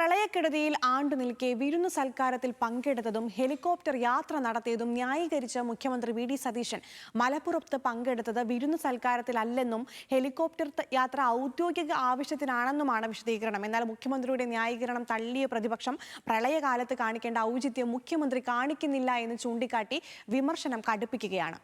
പ്രളയക്കെടുതിയിൽ ആണ്ടു നിൽക്കെ വിരുന്നു സൽക്കാരത്തിൽ പങ്കെടുത്തതും ഹെലികോപ്റ്റർ യാത്ര നടത്തിയതും ന്യായീകരിച്ച മുഖ്യമന്ത്രി വി.ഡി. സതീശൻ മലപ്പുറത്ത് പങ്കെടുത്തത് വിരുന്നു സൽക്കാരത്തിലല്ലെന്നും ഹെലികോപ്റ്റർ യാത്ര ഔദ്യോഗിക ആവശ്യത്തിനാണെന്നുമാണ് വിശദീകരണം. എന്നാൽ മുഖ്യമന്ത്രിയുടെ ന്യായീകരണം തള്ളിയ പ്രതിപക്ഷം പ്രളയകാലത്ത് കാണിക്കേണ്ട ഔചിത്യം മുഖ്യമന്ത്രി കാണിക്കുന്നില്ല എന്ന് ചൂണ്ടിക്കാട്ടി വിമർശനം കടുപ്പിക്കുകയാണ്.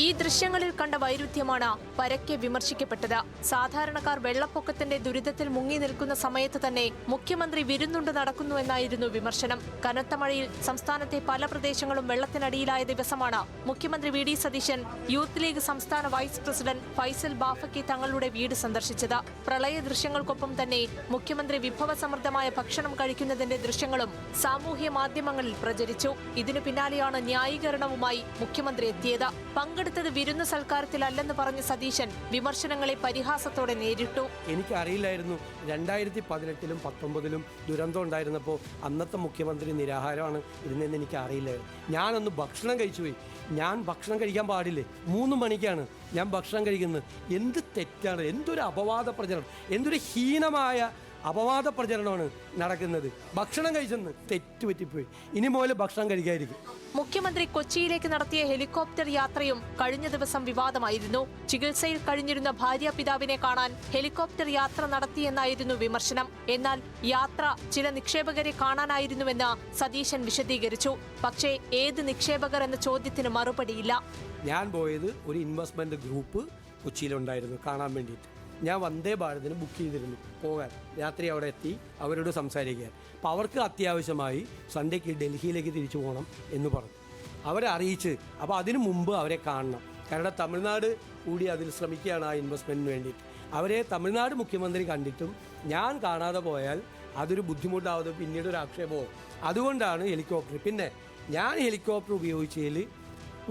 ഈ ദൃശ്യങ്ങളിൽ കണ്ട വൈരുദ്ധ്യമാണ് പരക്കെ വിമർശിക്കപ്പെട്ടത്. സാധാരണക്കാർ വെള്ളപ്പൊക്കത്തിന്റെ ദുരിതത്തിൽ മുങ്ങി നിൽക്കുന്ന സമയത്ത് തന്നെ മുഖ്യമന്ത്രി വിരുന്നുണ്ട് നടക്കുന്നുവെന്നായിരുന്നു വിമർശനം. കനത്ത മഴയിൽ സംസ്ഥാനത്തെ പല പ്രദേശങ്ങളും വെള്ളത്തിനടിയിലായ ദിവസമാണ് മുഖ്യമന്ത്രി വി.ഡി. സതീശൻ യൂത്ത് ലീഗ് സംസ്ഥാന വൈസ് പ്രസിഡന്റ് ഫൈസൽ ബാഫക്കി തങ്ങളുടെ വീട് സന്ദർശിച്ചത്. പ്രളയ ദൃശ്യങ്ങൾക്കൊപ്പം തന്നെ മുഖ്യമന്ത്രി വിഭവസമൃദ്ധമായ ഭക്ഷണം കഴിക്കുന്നതിന്റെ ദൃശ്യങ്ങളും സാമൂഹ്യ മാധ്യമങ്ങളിൽ പ്രചരിച്ചു. ഇതിനു പിന്നാലെയാണ് ന്യായീകരണവുമായി മുഖ്യമന്ത്രി എത്തിയത്. പങ്കെടുത്തത് വിരുന്നു സൽക്കാരത്തിലല്ലെന്ന് പറഞ്ഞ സതീശൻ വിമർശനങ്ങളെ പരിഹാസത്തോടെ നേരിട്ടു. എനിക്കറിയില്ലായിരുന്നു 2018-ലും 19-ലും ദുരന്തം ഉണ്ടായിരുന്നപ്പോൾ അന്നത്തെ മുഖ്യമന്ത്രി നിരാഹാരമാണ് ഇരുന്നതെന്ന് എനിക്ക് അറിയില്ലായിരുന്നു. ഞാനൊന്ന് ഭക്ഷണം കഴിച്ചുപോയി. ഞാൻ ഭക്ഷണം കഴിക്കാൻ പാടില്ലേ? 3 മണിക്കാണ് ഞാൻ ഭക്ഷണം കഴിക്കുന്നത്. എന്ത് തെറ്റാണ്! എന്തൊരു അപവാദ പ്രചരണം, എന്തൊരു ഹീനമായ അപവാദ പ്രചരണമാണ് നടക്കുന്നത്. ഭക്ഷണം കഴിച്ചെന്ന് തെറ്റുപറ്റിപ്പോയി. ഇനി മുതൽ ഭക്ഷണം കഴിക്കാതിരിക്കും. മുഖ്യമന്ത്രി കൊച്ചിയിലേക്ക് നടത്തിയ ഹെലികോപ്റ്റർ യാത്രയും കഴിഞ്ഞ ദിവസം വിവാദമായിരുന്നു. ചികിത്സയിൽ കഴിഞ്ഞിരുന്ന ഭാര്യാപിതാവിനെ കാണാൻ ഹെലികോപ്റ്റർ യാത്ര നടത്തിയെന്നായിരുന്നു വിമർശനം. എന്നാൽ യാത്ര ചില നിക്ഷേപകരെ കാണാനായിരുന്നുവെന്ന് സതീശൻ വിശദീകരിച്ചു. പക്ഷേ ഏത് നിക്ഷേപകർ എന്ന ചോദ്യത്തിന് മറുപടിയില്ല. ഞാൻ പോയത് ഒരു ഇൻവെസ്റ്റ്മെന്റ് ഗ്രൂപ്പ് കൊച്ചിയിലുണ്ടായിരുന്നു കാണാൻ വേണ്ടിയിട്ട്. ഞാൻ വന്ദേ ഭാരതിന് ബുക്ക് ചെയ്തിരുന്നു പോകാൻ. രാത്രി അവിടെ എത്തി അവരോട് സംസാരിക്കാൻ. അപ്പോൾ അവർക്ക് അത്യാവശ്യമായി സൺഡേക്ക് ഡൽഹിയിലേക്ക് തിരിച്ചു പോകണം എന്ന് പറഞ്ഞു. അവരെ അറിയിച്ച് അപ്പോൾ അതിനു മുമ്പ് അവരെ കാണണം. കാരണം തമിഴ്നാട് കൂടി അതിൽ ശ്രമിക്കുകയാണ് ആ ഇൻവെസ്റ്റ്മെൻറ്റിന് വേണ്ടിയിട്ട്. അവരെ തമിഴ്നാട് മുഖ്യമന്ത്രി കണ്ടിട്ടും ഞാൻ കാണാതെ പോയാൽ അതൊരു ബുദ്ധിമുട്ടാവുന്നത്, പിന്നീട് ഒരു ആക്ഷേപവും. അതുകൊണ്ടാണ് ഹെലികോപ്റ്റർ. പിന്നെ ഞാൻ ഹെലികോപ്റ്റർ ഉപയോഗിച്ചതിൽ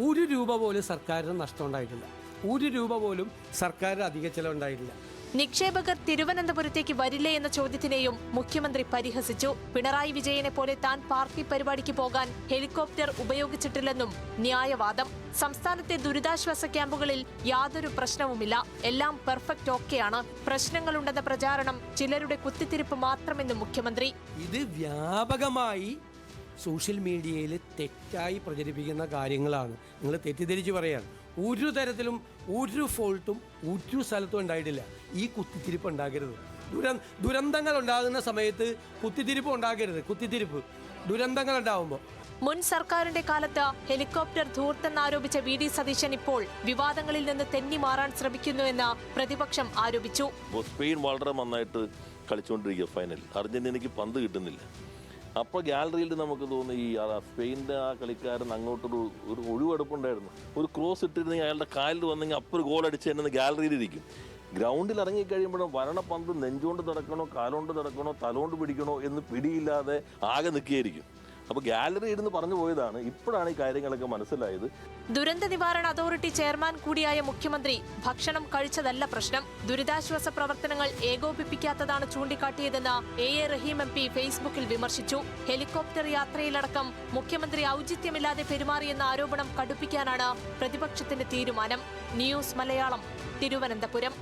1 രൂപ പോലും സർക്കാരിന് നഷ്ടം ഉണ്ടായിട്ടില്ല. 1 രൂപ പോലും സർക്കാരിന് അധിക ചെലവുണ്ടായിട്ടില്ല. നിക്ഷേപകർ തിരുവനന്തപുരത്തേക്ക് വരില്ലേ എന്ന ചോദ്യത്തിനെയും മുഖ്യമന്ത്രി പരിഹസിച്ചു. പിണറായി വിജയനെ പോലെ താൻ പാർട്ടി പരിപാടിക്ക് പോകാൻ ഹെലികോപ്റ്റർ ഉപയോഗിച്ചിട്ടില്ലെന്നും ന്യായവാദം. സംസ്ഥാനത്തെ ദുരിതാശ്വാസ ക്യാമ്പുകളിൽ യാതൊരു പ്രശ്നവുമില്ല, എല്ലാം പെർഫെക്റ്റ് ഓക്കെയാണ്. പ്രശ്നങ്ങളുണ്ടെന്ന പ്രചാരണം ചിലരുടെ കുത്തിത്തിരിപ്പ് മാത്രമെന്നും മുഖ്യമന്ത്രി. ഇത് വ്യാപകമായി സോഷ്യൽ മീഡിയയിൽ തെറ്റായി പ്രചരിപ്പിക്കുന്ന കാര്യങ്ങളാണ്. നിങ്ങൾ തെറ്റിദ്ധരിച്ച് പറയാണ്. ഒരു തരത്തിലും ഒരു ഫോൾട്ടും ഒരു സ്ഥലത്തും ഉണ്ടായിട്ടില്ല. ഈ കുത്തിത്തിരിപ്പ് ഉണ്ടാക്കരുത്. ദുരന്തങ്ങൾ ഉണ്ടാകുന്ന സമയത്ത് കുത്തിത്തിരിപ്പ് ഉണ്ടാക്കരുത്. കുത്തിത്തിരിപ്പ് ദുരന്തങ്ങൾ ഉണ്ടാകുമ്പോൾ. മുൻ സർക്കാരിന്റെ കാലത്ത് ഹെലികോപ്റ്റർ ധൂർത്തെന്നാരോപിച്ച വി.ഡി. സതീശൻ ഇപ്പോൾ വിവാദങ്ങളിൽ നിന്ന് തെന്നി മാറാൻ ശ്രമിക്കുന്നുവെന്ന് പ്രതിപക്ഷം ആരോപിച്ചു. സ്പെയിൻ വളരെ നന്നായിട്ട് കളിച്ചുകൊണ്ടിരിക്കുക. ഫൈനൽ അർജന്റീനയ്ക്ക് പന്ത് കിട്ടുന്നില്ല. അപ്പോൾ ഗാലറിയിൽ നമുക്ക് തോന്നി ഈ സ്പെയിനിൻ്റെ ആ കളിക്കാരൻ അങ്ങോട്ടൊരു ഒഴിവെടുപ്പുണ്ടായിരുന്നു. ഒരു ക്രോസ് ഇട്ടിരുന്നെങ്കിൽ അയാളുടെ കാലിൽ വന്നെങ്കിൽ അപ്പോൾ ഗോൾ അടിച്ച് തന്നെ ഗാലറിയിലിരിക്കും. ഗ്രൗണ്ടിൽ ഇറങ്ങിക്കഴിയുമ്പോഴും വരണ പന്ത് നെഞ്ചുകൊണ്ട് നടക്കണോ, കാലുകൊണ്ട് നടക്കണോ, തലോണ്ട് പിടിക്കണോ എന്ന് പിടിയില്ലാതെ ആകെ നിൽക്കുകയായിരിക്കും. അപ്പോൾ ഗാലറി ഇരുന്ന് പറഞ്ഞു പോയതാണ്. ഇപ്പോഴാണ് ഈ കാര്യങ്ങളൊക്കെ മനസ്സിലായത്. ദുരന്ത നിവാരണ അതോറിറ്റി ചെയർമാൻ കൂടിയായ മുഖ്യമന്ത്രി ഭക്ഷണം കഴിച്ചതല്ല പ്രശ്നം, ദുരിതാശ്വാസ പ്രവർത്തനങ്ങൾ ഏകോപിപ്പിക്കാത്തതാണ് ചൂണ്ടിക്കാട്ടിയതെന്ന് A.A. റഹീം MP ഫേസ്ബുക്കിൽ വിമർശിച്ചു. ഹെലികോപ്റ്റർ യാത്രയിലടക്കം മുഖ്യമന്ത്രി ഔചിത്യമില്ലാതെ പെരുമാറിയെന്ന ആരോപണം കടുപ്പിക്കാനാണ് പ്രതിപക്ഷത്തിന്റെ തീരുമാനം. ന്യൂസ് മലയാളം, തിരുവനന്തപുരം.